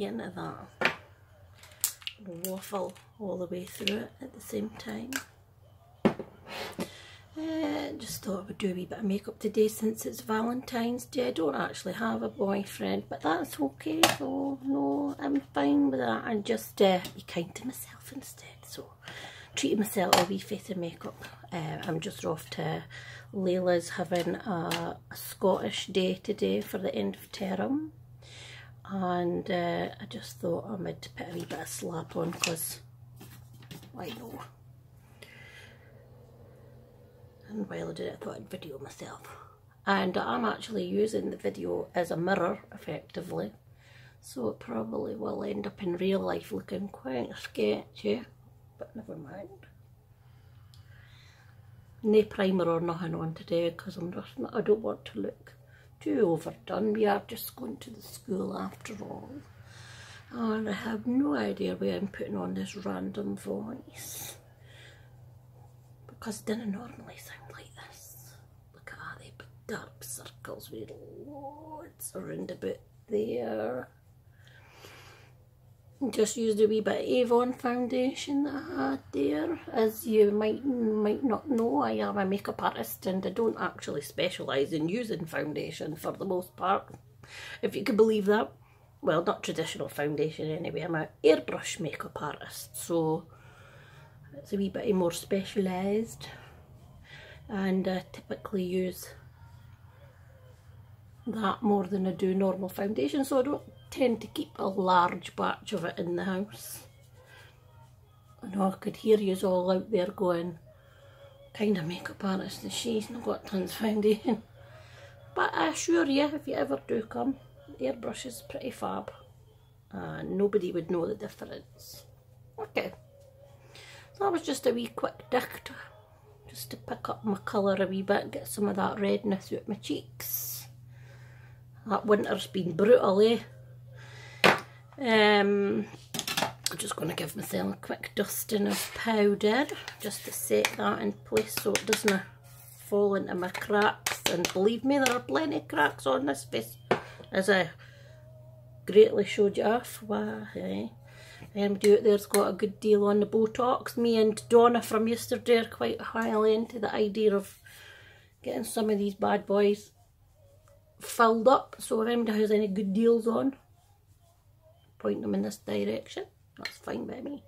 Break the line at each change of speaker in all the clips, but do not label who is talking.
into that waffle all the way through it at the same time. Just thought I would do a wee bit of makeup today since it's Valentine's Day. I don't actually have a boyfriend, but that's okay. So no, I'm fine with that. And just be kind to myself instead. So treating myself a wee face of makeup. I'm just off to Layla's having a Scottish day today for the end of term. And I just thought I might put a wee bit of slap on because why no. And while I did it, I thought I'd video myself. And I'm actually using the video as a mirror, effectively. So it probably will end up in real life looking quite sketchy. But never mind. No primer or nothing on today because I don't want to look too overdone. We are just going to the school after all. And I have no idea why I'm putting on this random voice. Because it didn't normally sound like this. Look at that, they big dark circles with loads around about there. Just used a wee bit of Avon foundation that I had there. As you might not know, I am a makeup artist and I don't actually specialise in using foundation for the most part, if you could believe that. Well, not traditional foundation anyway, I'm an airbrush makeup artist, so it's a wee bit more specialised, and I typically use that more than I do normal foundation, so I don't tend to keep a large batch of it in the house. I know I could hear you all out there going, kind of makeup artist is she? She's not got tons of foundation. But I assure you, if you ever do come, the airbrush is pretty fab. Nobody would know the difference. Okay. So that was just a wee quick dict, just to pick up my colour a wee bit, get some of that redness out my cheeks. That winter's been brutal, eh? I'm just going to give myself a quick dusting of powder, just to set that in place so it doesn't fall into my cracks. And believe me, there are plenty of cracks on this face, as I greatly showed you off. Wow, eh? Anybody out there's got a good deal on the Botox. Me and Donna from yesterday are quite highly into the idea of getting some of these bad boys filled up. So if anybody has any good deals on, point them in this direction. That's fine by me.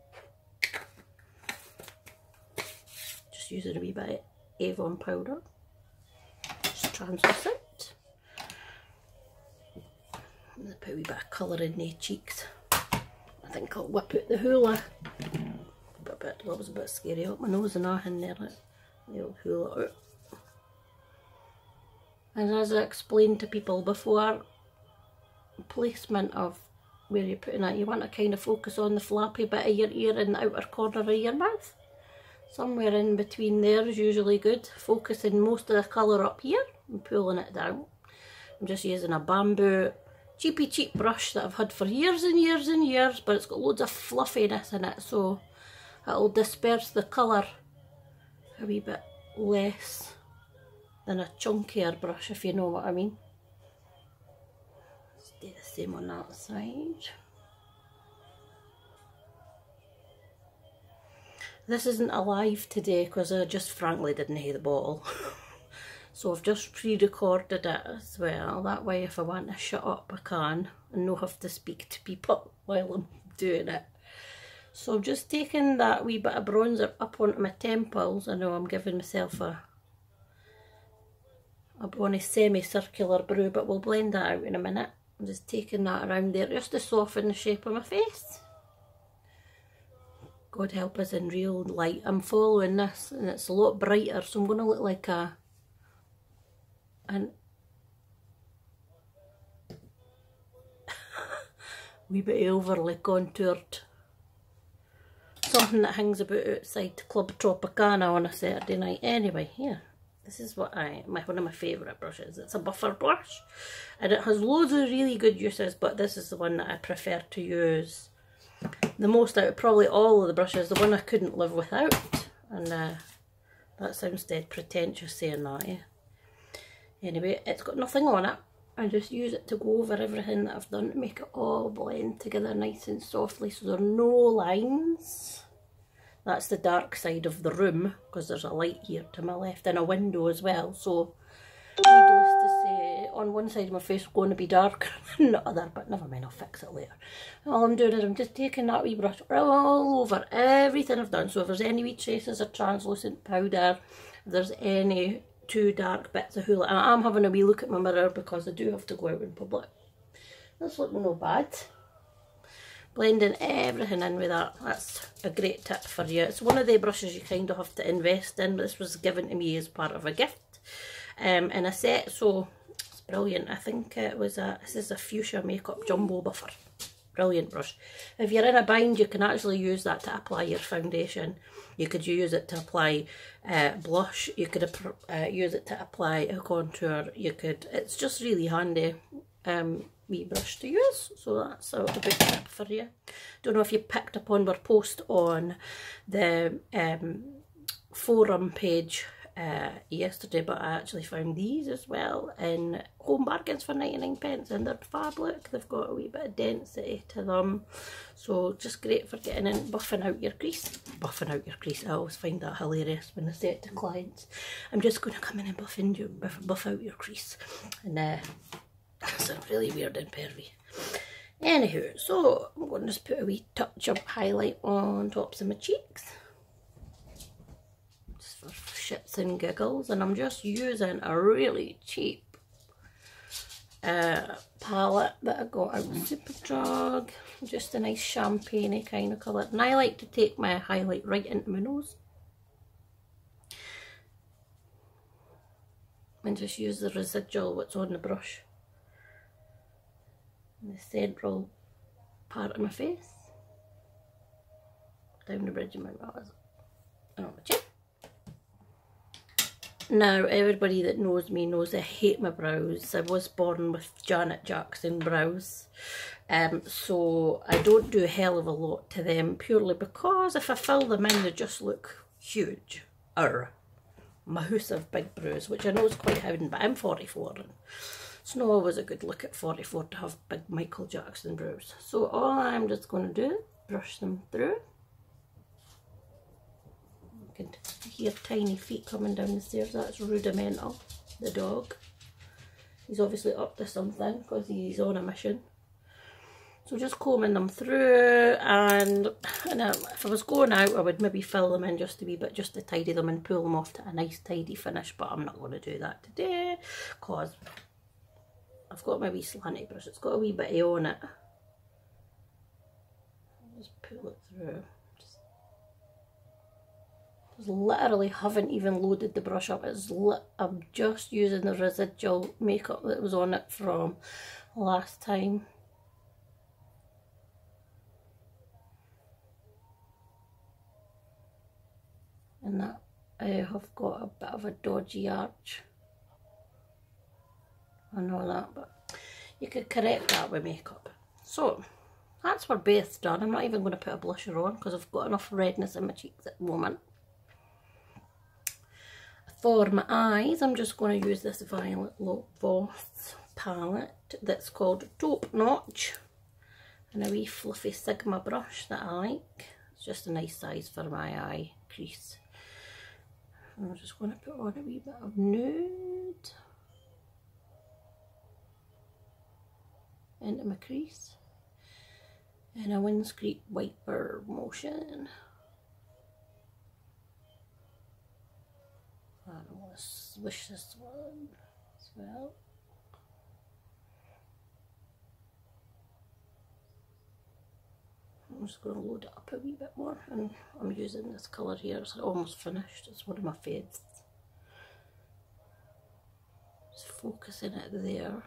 Just using a wee bit of Avon powder. Just translucent. I'm going to put a wee bit of colour in the cheeks. I think I'll whip out the hula. That was a bit scary up my nose and that in there. The old hula out. And as I explained to people before, placement of where you're putting it, you want to kind of focus on the flappy bit of your ear and the outer corner of your mouth. Somewhere in between there is usually good. Focusing most of the colour up here and pulling it down. I'm just using a bamboo cheapy cheap brush that I've had for years and years and years, but it's got loads of fluffiness in it, so it'll disperse the colour a wee bit less than a chunkier brush, if you know what I mean. Let's do the same on that side. This isn't a live today because I just frankly didn't have the bottle. So I've just pre-recorded it as well. That way if I want to shut up I can and not have to speak to people while I'm doing it. So I'm just taking that wee bit of bronzer up onto my temples. I know I'm giving myself a bonny semi-circular brow, but we'll blend that out in a minute. I'm just taking that around there just to soften the shape of my face. God help us in real light. I'm following this and it's a lot brighter, so I'm going to look like a wee bit overly contoured. Something that hangs about outside Club Tropicana on a Saturday night. Anyway, yeah, this is what one of my favourite brushes. It's a buffer brush and it has loads of really good uses, but this is the one that I prefer to use the most out of probably all of the brushes. The one I couldn't live without, and that sounds dead pretentious saying that, yeah. Anyway, it's got nothing on it. I just use it to go over everything that I've done to make it all blend together nice and softly so there are no lines. That's the dark side of the room because there's a light here to my left and a window as well. So needless to say, on one side of my face is going to be darker than the other, but never mind, I'll fix it later. All I'm doing is I'm just taking that wee brush all over everything I've done. So if there's any wee traces of translucent powder, if there's any too dark bits of hula, and I'm having a wee look at my mirror because I do have to go out in public. That's looking no bad. Blending everything in with that. That's a great tip for you. It's one of the brushes you kind of have to invest in. This was given to me as part of a gift in a set, so it's brilliant. I think it was this is a fuchsia makeup jumbo buffer. Brilliant brush. If you're in a bind, you can actually use that to apply your foundation. You could use it to apply blush. You could use it to apply a contour. You could. It's just really handy wee brush to use. So that's a good tip for you. Don't know if you picked up on our post on the forum page yesterday, but I actually found these as well in Home Bargains for 99p, and they're fab look. They've got a wee bit of density to them, so just great for getting in, buffing out your crease. Buffing out your crease, I always find that hilarious when I say it to clients. I'm just going to come in and buff out your crease, and that's really weird and pervy. Anywho, so I'm going to just put a wee touch of highlight on tops of my cheeks, for shits and giggles, and I'm just using a really cheap palette that I got out of Superdrug, just a nice champagne kind of colour, and I like to take my highlight right into my nose and just use the residual what's on the brush in the central part of my face, down the bridge of my nose and on my chin. Now, everybody that knows me knows I hate my brows. I was born with Janet Jackson brows. So I don't do a hell of a lot to them, purely because if I fill them in, they just look huge. Massive big brows, which I know is quite hounding, but I'm 44 and it's not always a good look at 44 to have big Michael Jackson brows. So all I'm just going to do is brush them through. You can hear tiny feet coming down the stairs. That's Rudimental, the dog. He's obviously up to something because he's on a mission. So just combing them through, and if I was going out, I would maybe fill them in just a wee bit, just to tidy them and pull them off to a nice tidy finish, but I'm not going to do that today because I've got my wee slanty brush. It's got a wee bit on it. I'll just pull it through. I literally haven't even loaded the brush up. I'm just using the residual makeup that was on it from last time. And that I have got a bit of a dodgy arch. I know that, but you could correct that with makeup. So that's where Beth's done. I'm not even going to put a blusher on because I've got enough redness in my cheeks at the moment. For my eyes, I'm just going to use this Violet Voss palette that's called Taupe Notch, and a wee fluffy Sigma brush that I like. It's just a nice size for my eye crease. I'm just going to put on a wee bit of nude into my crease in a windscreen wiper motion. I'm going to swish this one as well. I'm just going to load it up a wee bit more, and I'm using this colour here. It's almost finished. It's one of my fades. Just focusing it there.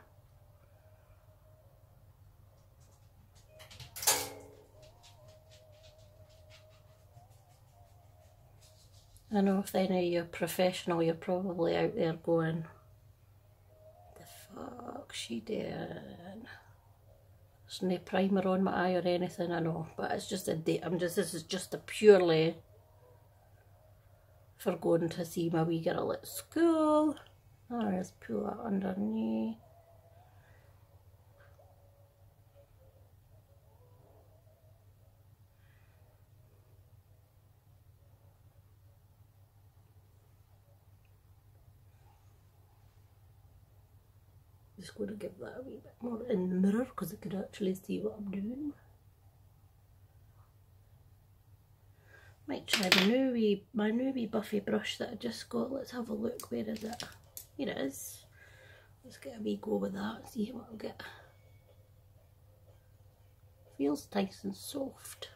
I know if any of you are professional, you're probably out there going, the fuck she did. There's no primer on my eye or anything, I know, but it's just a date. This is just a purely for going to see my wee girl at school. I'll just pull that underneath. Just going to give that a wee bit more in the mirror because I could actually see what I'm doing. Might try my new wee buffy brush that I just got. Let's have a look. Where is it? Here it is. Let's get a wee go with that and see what I'll get. Feels nice and soft.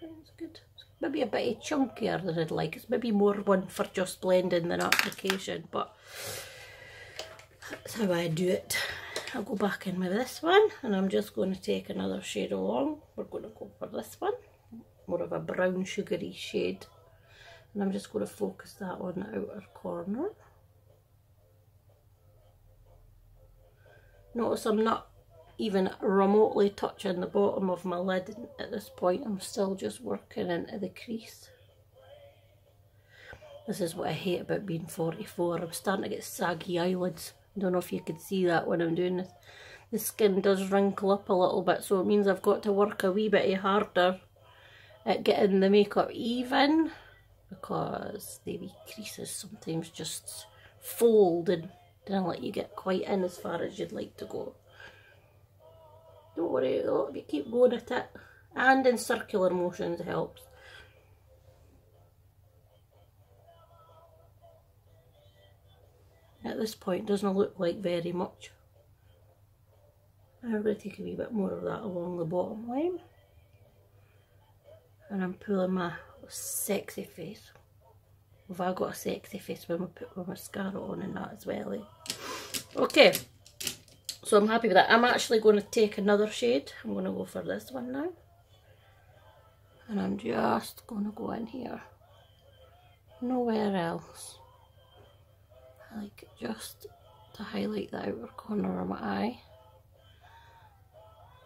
It's good. It's maybe a bit chunkier than I'd like. It's maybe more one for just blending than application, but that's how I do it. I'll go back in with this one and I'm just going to take another shade along. We're going to go for this one, more of a brown sugary shade, and I'm just going to focus that on the outer corner. Notice I'm not even remotely touching the bottom of my lid at this point. I'm still just working into the crease. This is what I hate about being 44. I'm starting to get saggy eyelids. I don't know if you can see that when I'm doing this. The skin does wrinkle up a little bit, so it means I've got to work a wee bit harder at getting the makeup even, because the wee creases sometimes just fold and don't let you get quite in as far as you'd like to go. Don't worry though, if you keep going at it, and in circular motions helps. At this point, doesn't look like very much. I'm going to take a wee bit more of that along the bottom line. And I'm pulling my sexy face. Have I got a sexy face when I put my mascara on and that as well, eh? Okay, so I'm happy with that. I'm actually going to take another shade. I'm going to go for this one now. And I'm just going to go in here. Nowhere else. I like it just to highlight the outer corner of my eye.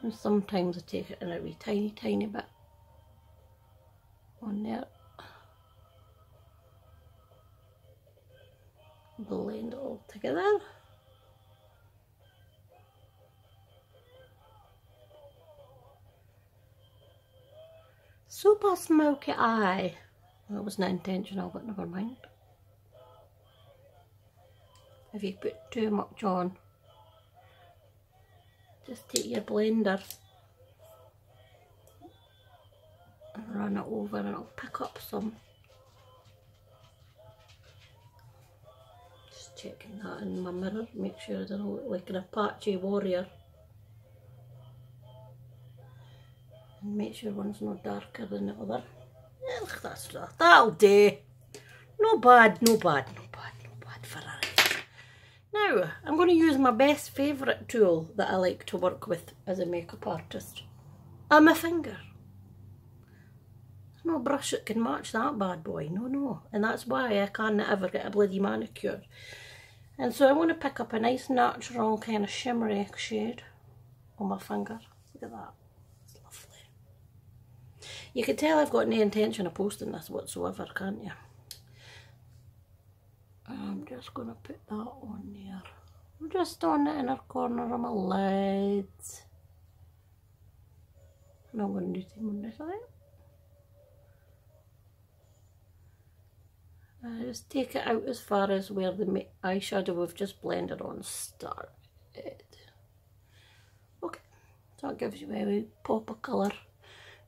And sometimes I take it in a wee tiny bit on there. Blend it all together. Super smoky eye. That wasn't intentional, but never mind. If you put too much on, just take your blender and run it over and it'll pick up some. Just checking that in my mirror, make sure I don't look like an Apache warrior. And make sure one's no darker than the other. Yeah, that'll do. No bad, no bad, no bad, no bad, verrry. Now, I'm going to use my best favourite tool that I like to work with as a makeup artist. My finger. There's no brush that can match that bad boy, no. And that's why I can't ever get a bloody manicure. And so I'm going to pick up a nice natural kind of shimmery shade on my finger. Look at that. It's lovely. You can tell I've got no intention of posting this whatsoever, can't you? I'm just going to put that on there. Just on the inner corner of my lids. And I'm going to do the same on this side. Just take it out as far as where the eyeshadow we've just blended on started. Okay, so that gives you a wee pop of colour.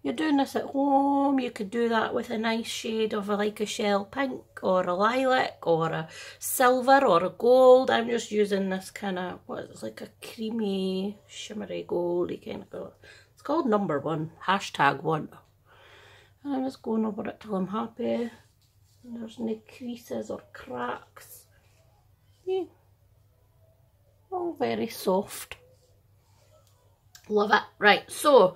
You're doing this at home, you could do that with a nice shade of like a shell pink or a lilac or a silver or a gold. I'm just using this kind of, it's like a creamy, shimmery goldy kind of colour. It's called number 1, #1. And I'm just going over it till I'm happy. And there's no creases or cracks. Yeah. All very soft. Love it. Right, so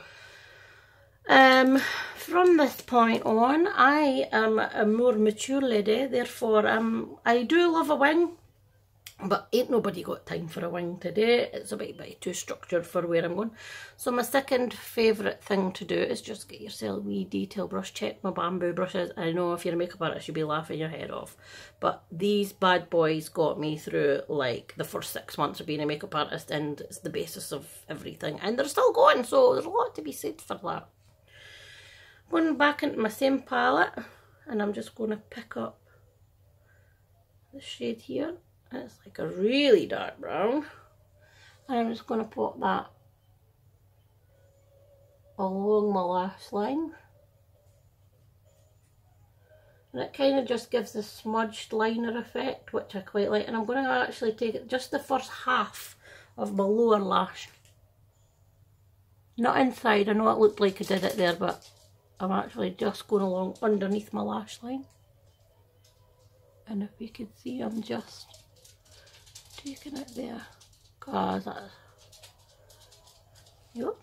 from this point on, I am a more mature lady, therefore I do love a wing, but ain't nobody got time for a wing today. It's a bit too structured for where I'm going. So my second favourite thing to do is just get yourself a wee detail brush. Check my bamboo brushes. I know if you're a makeup artist you'll be laughing your head off, but these bad boys got me through like the first 6 months of being a makeup artist, and it's the basis of everything, and they're still going, so there's a lot to be said for that. Going back into my same palette, and I'm just going to pick up the shade here, and it's like a really dark brown, and I'm just going to put that along my lash line, and it kind of just gives the smudged liner effect, which I quite like. And I'm going to actually take it just the first half of my lower lash, not inside. I know it looked like I did it there, but I'm actually just going along underneath my lash line. And if you can see, I'm just taking it there, because that's, yep,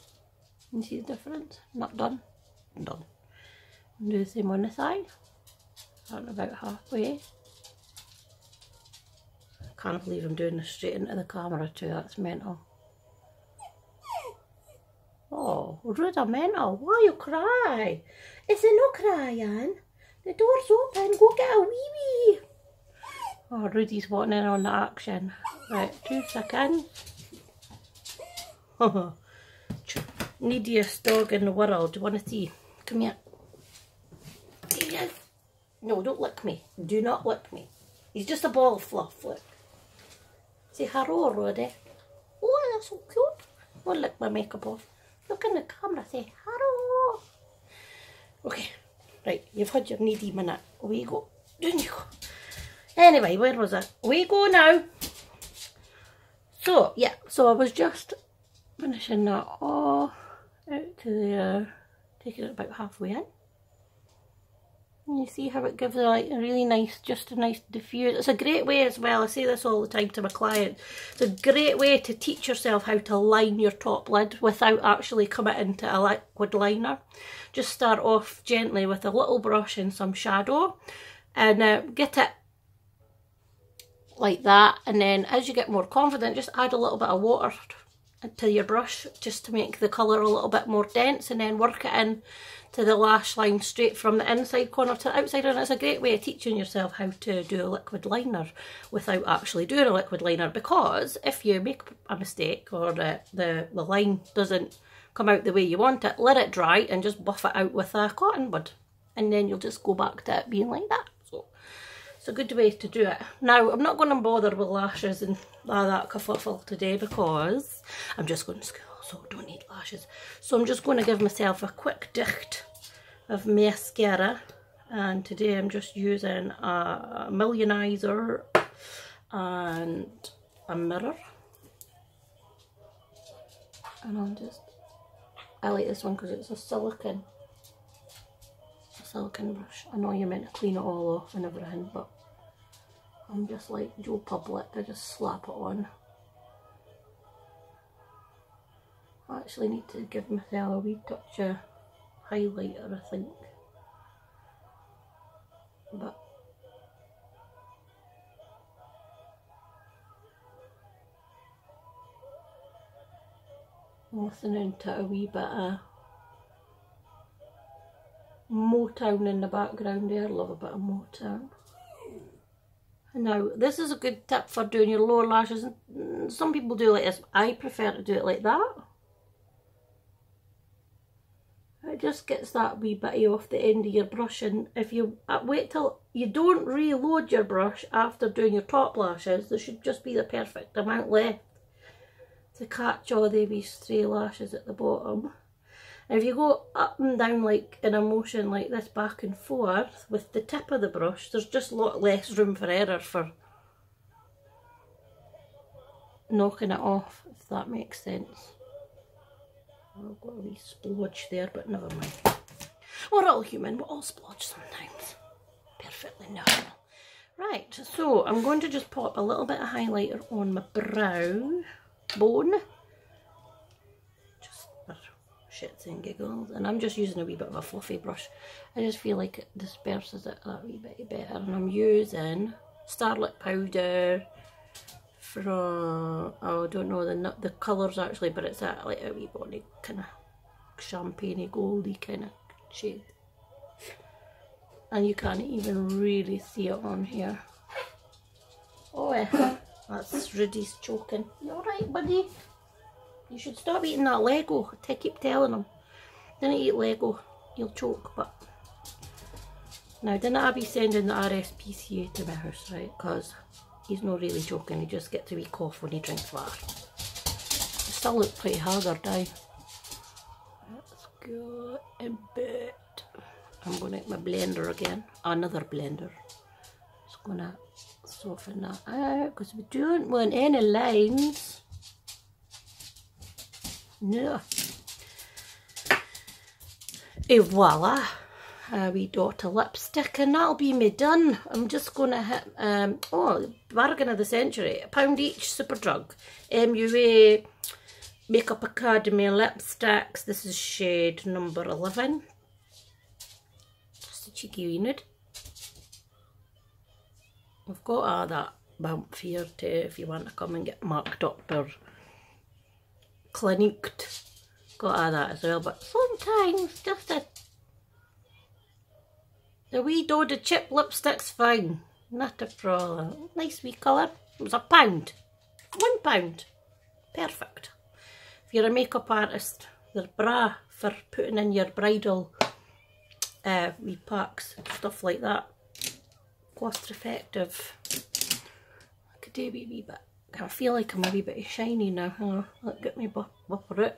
you see the difference? Not done, done. And do the same on the side, starting about halfway. I can't believe I'm doing this straight into the camera too, that's mental. Oh, rudimental, why you cry? Is it no crying? The door's open, go get a wee wee. Oh, Rudy's wanting in on the action. Right, 2 seconds. Neediest dog in the world. Do you want to see? Come here. Here he is. No, don't lick me. Do not lick me. He's just a ball of fluff, look. Say hello, Rudy. Oh, that's so cute. Don't lick my makeup off. Look in the camera, say hello. Okay, right, you've had your needy minute. Away you go. Down you go. Anyway, where was it? Away you go now. So, yeah, so I was just finishing that all out to there, taking it about halfway in. And you see how it gives like a really nice, just a nice diffuse. It's a great way as well, I say this all the time to my clients, it's a great way to teach yourself how to line your top lid without actually committing to a liquid liner. Just start off gently with a little brush and some shadow, and get it like that, and then as you get more confident, just add a little bit of water to your brush just to make the colour a little bit more dense, and then work it in to the lash line straight from the inside corner to the outside. And it's a great way of teaching yourself how to do a liquid liner without actually doing a liquid liner, because if you make a mistake or the line doesn't come out the way you want it, let it dry and just buff it out with a cotton bud, and then you'll just go back to it being like that. So it's a good way to do it. Now, I'm not going to bother with lashes and all that kerfuffle today, because I'm just going to school, so I don't need lashes. So I'm just going to give myself a quick dicht of mascara, and today I'm just using a Millionizer and a mirror, and I like this one because it's a silicone brush. I know you're meant to clean it all off and everything, but I'm just like Joe Public, I just slap it on. I actually need to give myself a wee touch of highlighter, I think, but I'm listening to a wee bit of Motown in the background there. I love a bit of Motown. Now, this is a good tip for doing your lower lashes. Some people do like this. I prefer to do it like that. It just gets that wee bitty off the end of your brush, and if you wait till you don't reload your brush after doing your top lashes, there should just be the perfect amount left to catch all the wee stray lashes at the bottom. And if you go up and down like in a motion like this, back and forth with the tip of the brush, there's just a lot less room for error for knocking it off, if that makes sense. I've got a wee splodge there, but never mind. We're all human, we're all splodge sometimes. Perfectly normal. Right, so I'm going to just pop a little bit of highlighter on my brow bone. Just for shits and giggles. And I'm just using a wee bit of a fluffy brush. I just feel like it disperses it that wee bit better. And I'm using Starlit powder from, oh, I don't know the colours actually, but it's like a wee body kind of champagne goldy kind of shade. And you can't even really see it on here. Oh, that's Rudy's choking. You alright, buddy? You should stop eating that Lego. I keep telling him. Don't eat Lego, you'll choke. But Now, didn't I be sending the RSPCA to my house, right? Because he's not really joking, he just gets a wee cough when he drinks water. I still look pretty haggard now. Let's go in bed. I'm going to get my blender again, another blender. Just going to soften that out because we don't want any lines. No. Et voila, a wee dot of lipstick and that'll be me done. I'm just going to hit, oh, bargain of the century, £1 each, Superdrug. MUA Makeup Academy lipsticks. This is shade number 11. Just a cheeky wee nude. We've got that bump here too if you want to come and get marked up or cliniqued. Got that as well, but sometimes just a wee dod of chip lipstick's fine. Not a problem. Nice wee colour. It was £1. £1. Perfect. If you're a makeup artist, they're bra for putting in your bridal wee packs, stuff like that. Cost effective. I could do a wee bit. I feel like I'm a wee bit shiny now. Look, get me bupper out.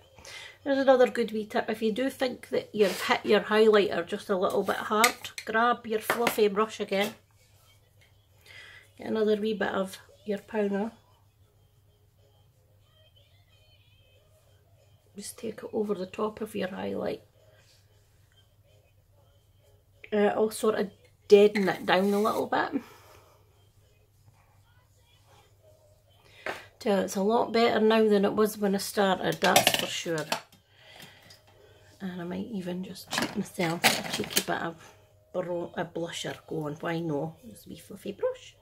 There's another good wee tip. If you do think that you've hit your highlighter just a little bit hard, grab your fluffy brush again. Get another wee bit of your powder. Just take it over the top of your highlight. I'll sort of deaden it down a little bit. It's a lot better now than it was when I started, that's for sure. And I might even just cheat myself a cheeky bit of a blusher going, why no? This wee fluffy brush.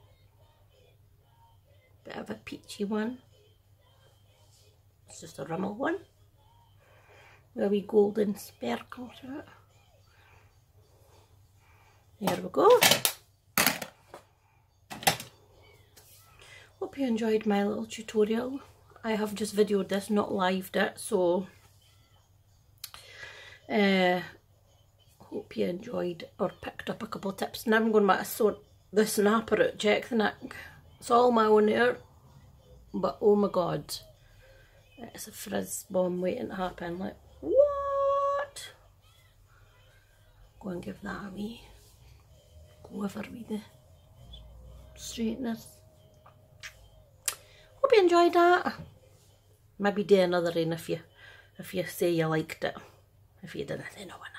Bit of a peachy one. It's just a Rimmel one. With a wee golden sparkle to it. There we go. Hope you enjoyed my little tutorial. I have just videoed this, not lived it, so hope you enjoyed or picked up a couple of tips. Now I'm going to sort the snapper out, check the neck. It's all my own hair, but oh my god, it's a frizz bomb waiting to happen. Like, what? Go and give that a wee go over with the straighteners. Hope you enjoyed that. Maybe do another one if you say you liked it. If you didn't, then no one.